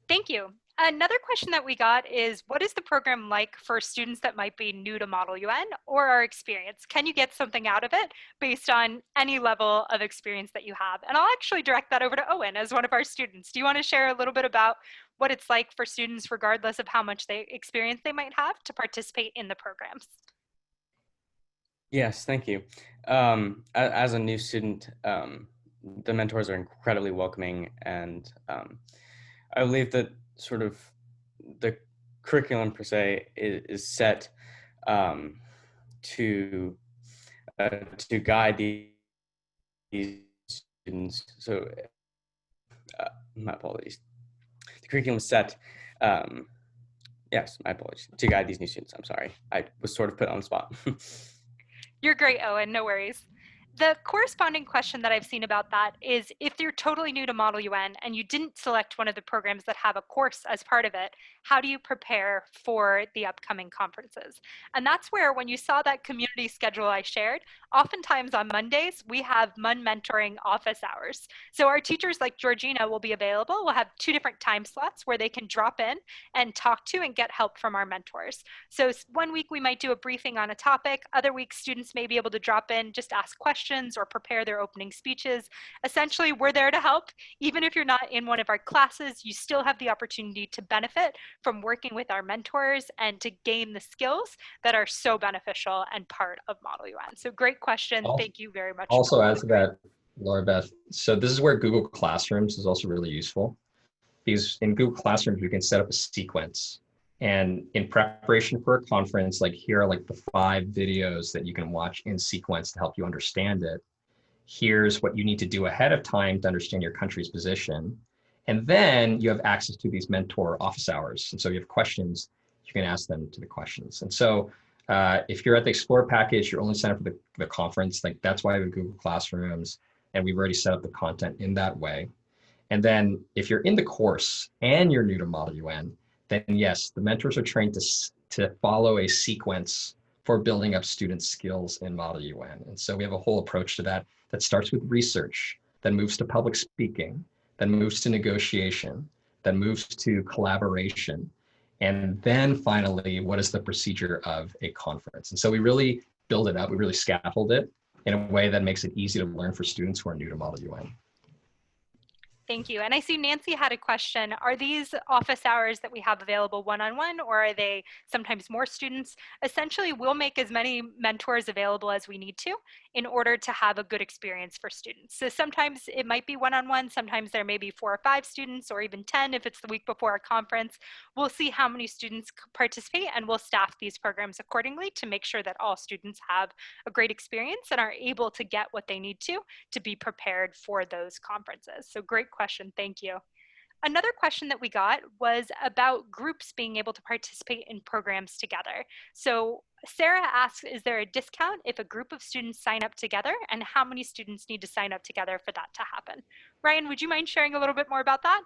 Thank you. Another question that we got is, what is the program like for students that might be new to Model UN or are experienced? Can you get something out of it based on any level of experience that you have? And I'll actually direct that over to Owen as one of our students. Do you want to share a little bit about what it's like for students, regardless of how much experience they might have, to participate in the programs? Yes, thank you. As a new student, the mentors are incredibly welcoming, and I believe that sort of the curriculum per se is set to guide these students. So my apologies. The curriculum is set. Yes, my apologies, to guide these new students. I'm sorry, I was sort of put on the spot. You're great, Owen, no worries. The corresponding question that I've seen about that is, if you're totally new to Model UN and you didn't select one of the programs that have a course as part of it, how do you prepare for the upcoming conferences? And that's where, when you saw that community schedule I shared, oftentimes on Mondays, we have MUN mentoring office hours. So our teachers like Georgina will be available. We'll have 2 different time slots where they can drop in and talk to and get help from our mentors. So one week we might do a briefing on a topic. Other weeks, students may be able to drop in, just ask questions or prepare their opening speeches. Essentially, we're there to help. Even if you're not in one of our classes, you still have the opportunity to benefit from working with our mentors and to gain the skills that are so beneficial and part of Model UN. So great question. Thank you very much. Also, add to that, Laura Beth, so this is where Google Classrooms is also really useful, because in Google Classrooms, you can set up a sequence. And in preparation for a conference, like here are like the 5 videos that you can watch in sequence to help you understand it. Here's what you need to do ahead of time to understand your country's position. And then you have access to these mentor office hours. And so you have questions, you can ask them to the questions. And so if you're at the Explore package, you're only signed up for the conference, like that's why we have Google Classrooms, and we've already set up the content in that way. And then if you're in the course and you're new to Model UN, then yes, the mentors are trained to follow a sequence for building up student skills in Model UN. And so we have a whole approach to that starts with research, then moves to public speaking, then moves to negotiation, then moves to collaboration, and then finally, what is the procedure of a conference? And so we really build it up, we really scaffold it in a way that makes it easy to learn for students who are new to Model UN. Thank you. And I see Nancy had a question. Are these office hours that we have available one-on-one, or are they sometimes more students? Essentially, we'll make as many mentors available as we need to in order to have a good experience for students. So sometimes it might be one-on-one, sometimes there may be 4 or 5 students, or even 10 if it's the week before a conference. We'll see how many students participate, and we'll staff these programs accordingly to make sure that all students have a great experience and are able to get what they need to be prepared for those conferences. So great question, thank you. Another question that we got was about groups being able to participate in programs together. So Sarah asks, is there a discount if a group of students sign up together, and how many students need to sign up together for that to happen? Ryan, would you mind sharing a little bit more about that?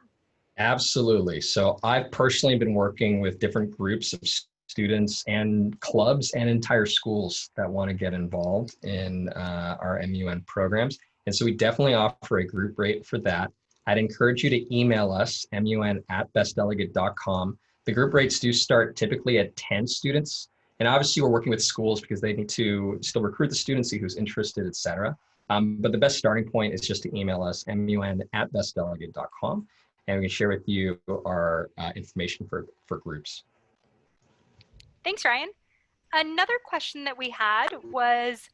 Absolutely. So I've personally been working with different groups of students and clubs and entire schools that want to get involved in our MUN programs. And so we definitely offer a group rate for that. I'd encourage you to email us, mun@bestdelegate.com. The group rates do start typically at 10 students. And obviously we're working with schools because they need to still recruit the students, see who's interested, et cetera. But the best starting point is just to email us, mun@bestdelegate.com, and we can share with you our information for groups. Thanks, Ryan. Another question that we had was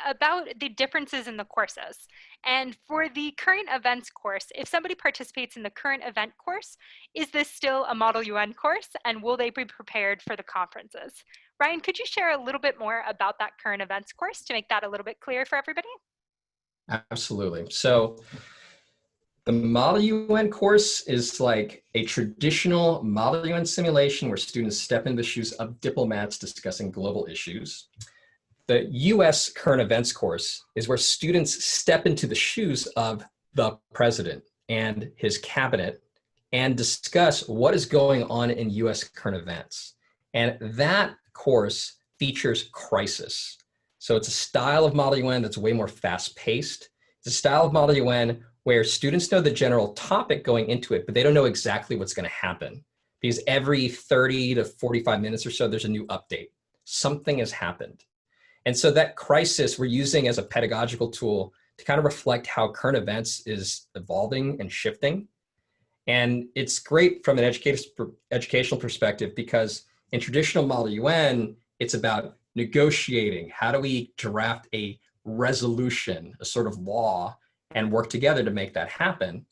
about the differences in the courses. And for the current events course, if somebody participates in the current event course, is this still a Model UN course, and will they be prepared for the conferences? Ryan, could you share a little bit more about that current events course to make that a little bit clearer for everybody? Absolutely. So the Model UN course is like a traditional Model UN simulation where students step into the shoes of diplomats discussing global issues. The US current events course is where students step into the shoes of the president and his cabinet and discuss what is going on in US current events. And that course features crisis. So it's a style of Model UN that's way more fast-paced. It's a style of Model UN where students know the general topic going into it, but they don't know exactly what's going to happen, because every 30 to 45 minutes or so, there's a new update. Something has happened. And so that crisis we're using as a pedagogical tool to kind of reflect how current events is evolving and shifting. And it's great from an educational perspective, because in traditional Model UN, it's about negotiating. How do we draft a resolution, a sort of law, and work together to make that happen?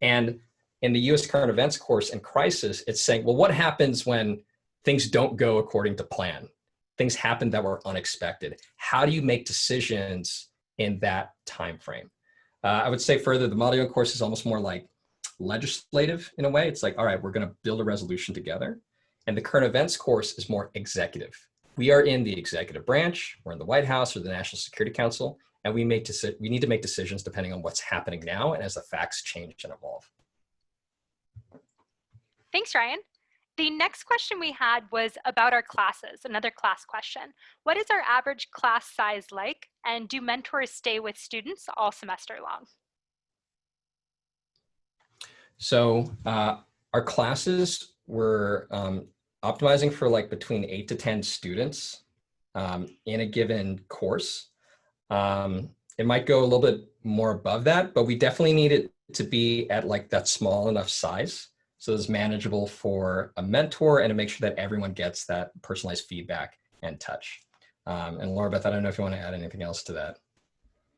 And in the US current events course and crisis, it's saying, well, what happens when things don't go according to plan? Things happen that were unexpected. How do you make decisions in that time frame? I would say further, the Model UN course is almost more like legislative in a way. It's like, all right, we're going to build a resolution together. And the current events course is more executive. We are in the executive branch, we're in the White House or the National Security Council, and we need to make decisions depending on what's happening now and as the facts change and evolve. Thanks, Ryan. The next question we had was about our classes, another class question. What is our average class size like, and do mentors stay with students all semester long? So our classes were optimizing for like between 8 to 10 students in a given course. It might go a little bit more above that, but we definitely need it to be at like that small enough size so it's manageable for a mentor and to make sure that everyone gets that personalized feedback and touch. And Laura Beth, I don't know if you want to add anything else to that.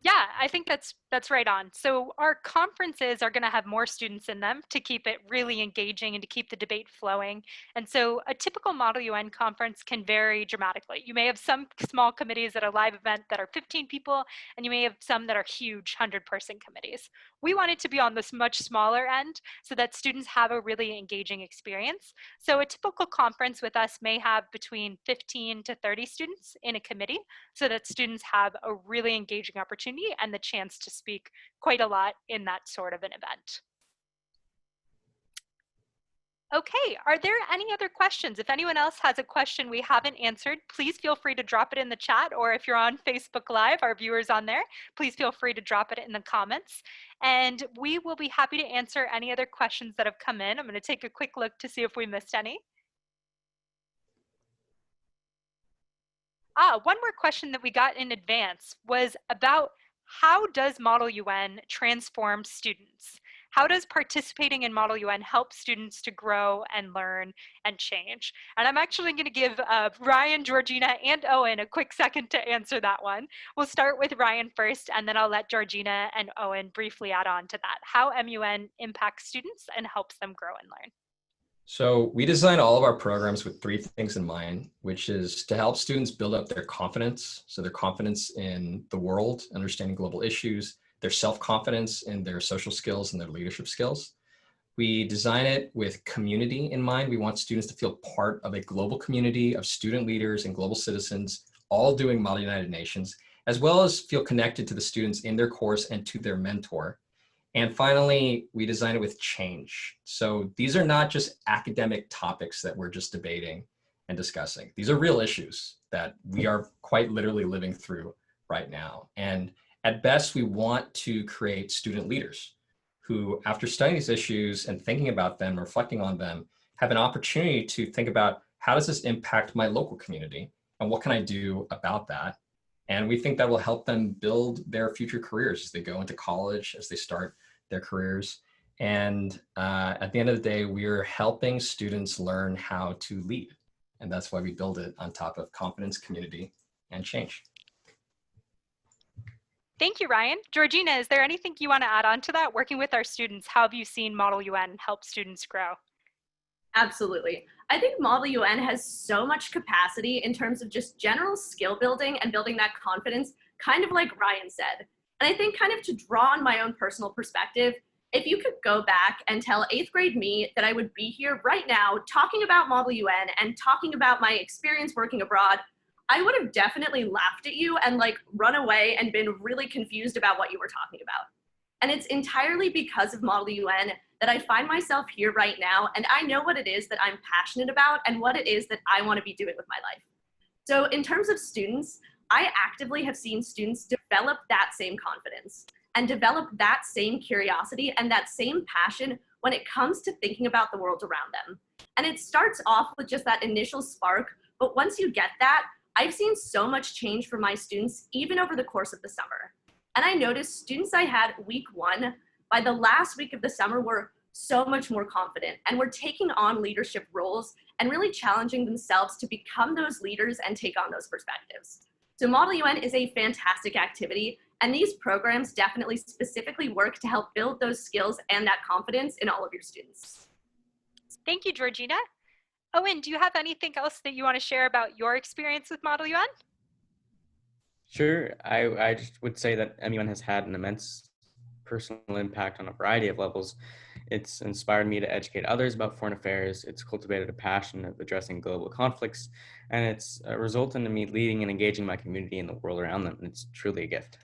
Yeah, I think that's right on. So our conferences are going to have more students in them to keep it really engaging and to keep the debate flowing. And so a typical Model UN conference can vary dramatically. You may have some small committees at a live event that are 15 people, and you may have some that are huge 100-person committees. We want it to be on this much smaller end so that students have a really engaging experience. So a typical conference with us may have between 15 to 30 students in a committee, so that students have a really engaging opportunity and the chance to speak quite a lot in that sort of an event. Okay, are there any other questions? If anyone else has a question we haven't answered, please feel free to drop it in the chat, or if you're on Facebook Live, our viewers on there, please feel free to drop it in the comments. And we will be happy to answer any other questions that have come in. I'm going to take a quick look to see if we missed any. One more question that we got in advance was about how does Model UN transform students? How does participating in Model UN help students to grow and learn and change? And I'm actually going to give Ryan, Georgina, and Owen a quick second to answer that one. We'll start with Ryan first, and then I'll let Georgina and Owen briefly add on to that. How MUN impacts students and helps them grow and learn. So we design all of our programs with 3 things in mind, which is to help students build up their confidence. So their confidence in the world, understanding global issues, their self-confidence in their social skills and their leadership skills. We design it with community in mind. We want students to feel part of a global community of student leaders and global citizens, all doing Model United Nations, as well as feel connected to the students in their course and to their mentor. And finally, we design it with change. So these are not just academic topics that we're just debating and discussing. These are real issues that we are quite literally living through right now. And at best, we want to create student leaders who, after studying these issues and thinking about them, reflecting on them, have an opportunity to think about how does this impact my local community and what can I do about that? And we think that will help them build their future careers as they go into college, as they start their careers. And at the end of the day, we're helping students learn how to lead. And that's why we build it on top of confidence, community, and change. Thank you, Ryan. Georgina, is there anything you want to add on to that? Working with our students, how have you seen Model UN help students grow? Absolutely. I think Model UN has so much capacity in terms of just general skill building and building that confidence, kind of like Ryan said. And I think kind of to draw on my own personal perspective, if you could go back and tell 8th grade me that I would be here right now talking about Model UN and talking about my experience working abroad, I would have definitely laughed at you and like run away and been really confused about what you were talking about. And it's entirely because of Model UN that I find myself here right now, and I know what it is that I'm passionate about and what it is that I want to be doing with my life. So in terms of students, I actively have seen students develop that same confidence. and develop that same curiosity and that same passion when it comes to thinking about the world around them. And it starts off with just that initial spark, but once you get that, I've seen so much change for my students even over the course of the summer. And I noticed students I had week 1, by the last week of the summer were so much more confident and were taking on leadership roles and really challenging themselves to become those leaders and take on those perspectives. So Model UN is a fantastic activity, and these programs definitely specifically work to help build those skills and that confidence in all of your students. Thank you, Georgina. Owen, do you have anything else that you want to share about your experience with Model UN? Sure. I just would say that MUN has had an immense personal impact on a variety of levels. It's inspired me to educate others about foreign affairs. It's cultivated a passion of addressing global conflicts, and it's resulted in me leading and engaging my community and the world around them. And it's truly a gift.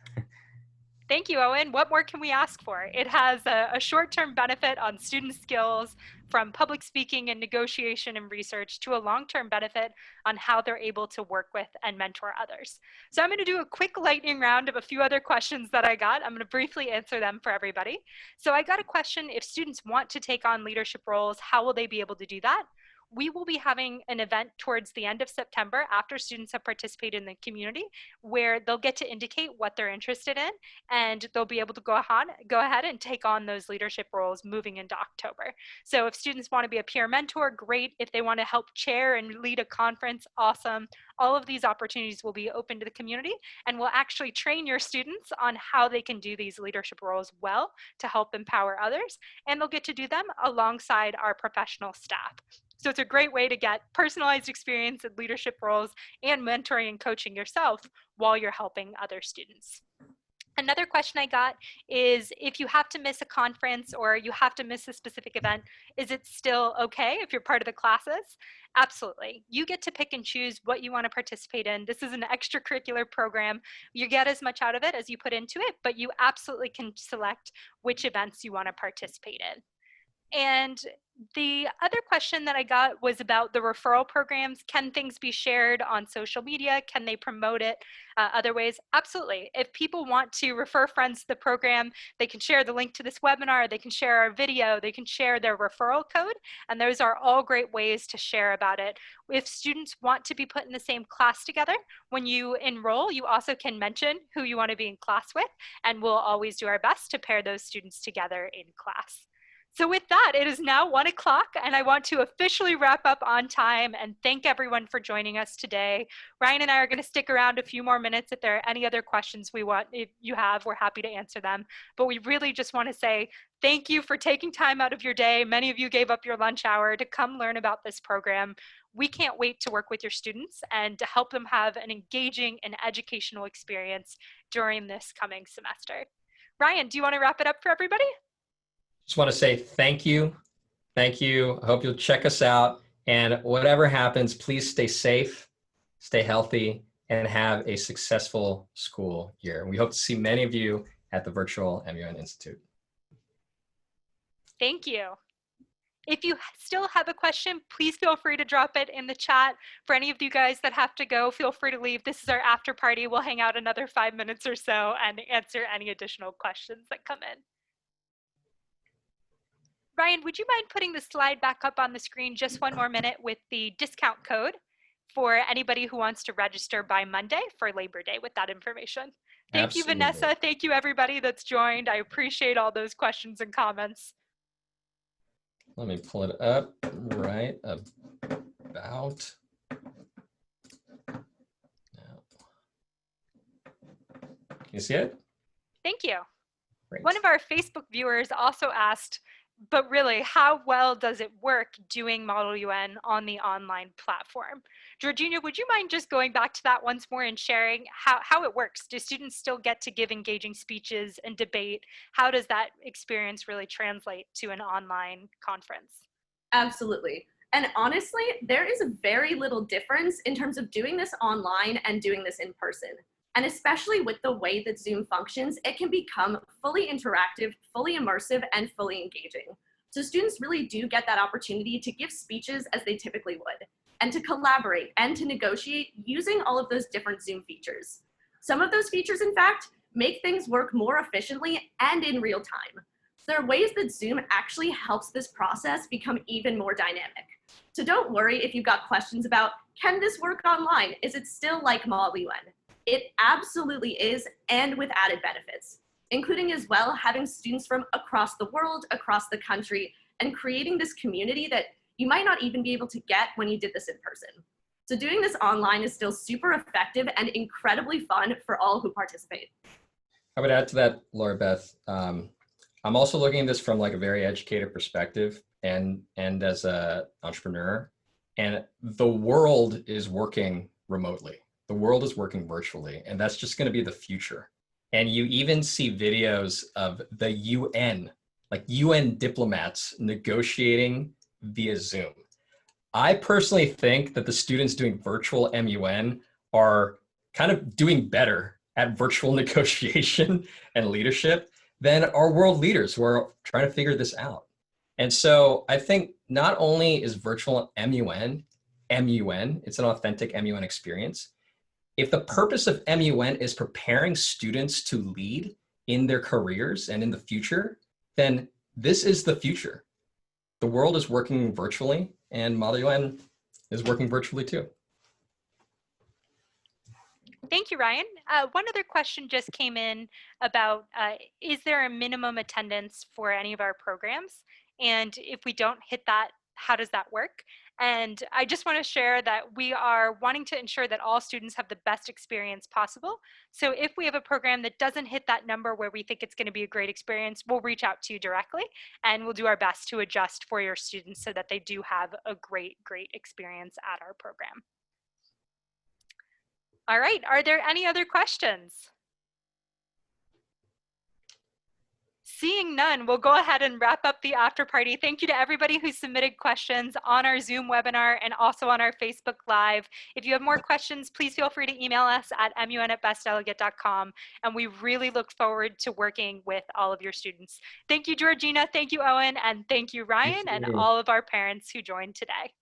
Thank you, Owen. What more can we ask for? It has a short-term benefit on student skills, from public speaking and negotiation and research to a long-term benefit on how they're able to work with and mentor others. So I'm going to do a quick lightning round of a few other questions that I got. I'm going to briefly answer them for everybody. So I got a question: if students want to take on leadership roles, how will they be able to do that? We will be having an event towards the end of September after students have participated in the community, where they'll get to indicate what they're interested in, and they'll be able to go ahead and take on those leadership roles moving into October. So if students want to be a peer mentor, great. If they want to help chair and lead a conference, awesome. All of these opportunities will be open to the community, and we'll actually train your students on how they can do these leadership roles well to help empower others, and they'll get to do them alongside our professional staff. So it's a great way to get personalized experience in leadership roles and mentoring and coaching yourself while you're helping other students. Another question I got is, if you have to miss a conference or you have to miss a specific event, is it still okay if you're part of the classes? Absolutely. You get to pick and choose what you want to participate in. This is an extracurricular program. You get as much out of it as you put into it, but you absolutely can select which events you want to participate in. And the other question that I got was about the referral programs. Can things be shared on social media? Can they promote it other ways? Absolutely. If people want to refer friends to the program, they can share the link to this webinar, they can share our video, they can share their referral code, and those are all great ways to share about it. If students want to be put in the same class together, when you enroll, you also can mention who you want to be in class with, and we'll always do our best to pair those students together in class. So with that, it is now 1 o'clock, and I want to officially wrap up on time and thank everyone for joining us today. Ryan and I are going to stick around a few more minutes. If there are any other questions if you have, we're happy to answer them. But we really just want to say thank you for taking time out of your day. Many of you gave up your lunch hour to come learn about this program. We can't wait to work with your students and to help them have an engaging and educational experience during this coming semester. Ryan, do you want to wrap it up for everybody? Just want to say thank you. Thank you. I hope you'll check us out. And whatever happens, please stay safe, stay healthy, and have a successful school year. We hope to see many of you at the virtual MUN Institute. Thank you. If you still have a question, please feel free to drop it in the chat. For any of you guys that have to go, feel free to leave. This is our after party. We'll hang out another 5 minutes or so and answer any additional questions that come in. Ryan, would you mind putting the slide back up on the screen just 1 more minute with the discount code for anybody who wants to register by Monday for Labor Day with that information? Thank you, Vanessa. Thank you, everybody that's joined. I appreciate all those questions and comments. Let me pull it up right about now. Can you see it? Thank you. Great. One of our Facebook viewers also asked, but really, how well does it work doing Model UN on the online platform? Georgina, would you mind just going back to that once more and sharing how it works? Do students still get to give engaging speeches and debate? How does that experience really translate to an online conference? Absolutely. And honestly, there is very little difference in terms of doing this online and doing this in person. And especially with the way that Zoom functions, it can become fully interactive, fully immersive, and fully engaging. So students really do get that opportunity to give speeches as they typically would, and to collaborate and to negotiate using all of those different Zoom features. Some of those features, in fact, make things work more efficiently and in real time. So there are ways that Zoom actually helps this process become even more dynamic. So don't worry if you've got questions about, can this work online? Is it still like Model UN? It absolutely is, and with added benefits, including as well having students from across the world, across the country, and creating this community that you might not even be able to get when you did this in person. So doing this online is still super effective and incredibly fun for all who participate. I would add to that, Laura Beth. I'm also looking at this from like a very educated perspective and as an entrepreneur. And the world is working remotely. The world is working virtually, and that's just going to be the future. And you even see videos of the UN, like UN diplomats negotiating via Zoom. I personally think that the students doing virtual MUN are kind of doing better at virtual negotiation and leadership than our world leaders who are trying to figure this out. And so I think not only is virtual MUN, it's an authentic MUN experience. If the purpose of MUN is preparing students to lead in their careers and in the future, then this is the future. The world is working virtually, and Model UN is working virtually too. Thank you, Ryan. One other question just came in about, is there a minimum attendance for any of our programs? And if we don't hit that, how does that work? And I just want to share that we are wanting to ensure that all students have the best experience possible. So if we have a program that doesn't hit that number where we think it's going to be a great experience, we'll reach out to you directly and we'll do our best to adjust for your students so that they do have a great experience at our program. All right, are there any other questions? Seeing none, we'll go ahead and wrap up the after party. Thank you to everybody who submitted questions on our Zoom webinar and also on our Facebook Live. If you have more questions, please feel free to email us at mun@bestdelegate.com. And we really look forward to working with all of your students. Thank you, Georgina. Thank you, Owen. And thank you, Ryan, and all of our parents who joined today.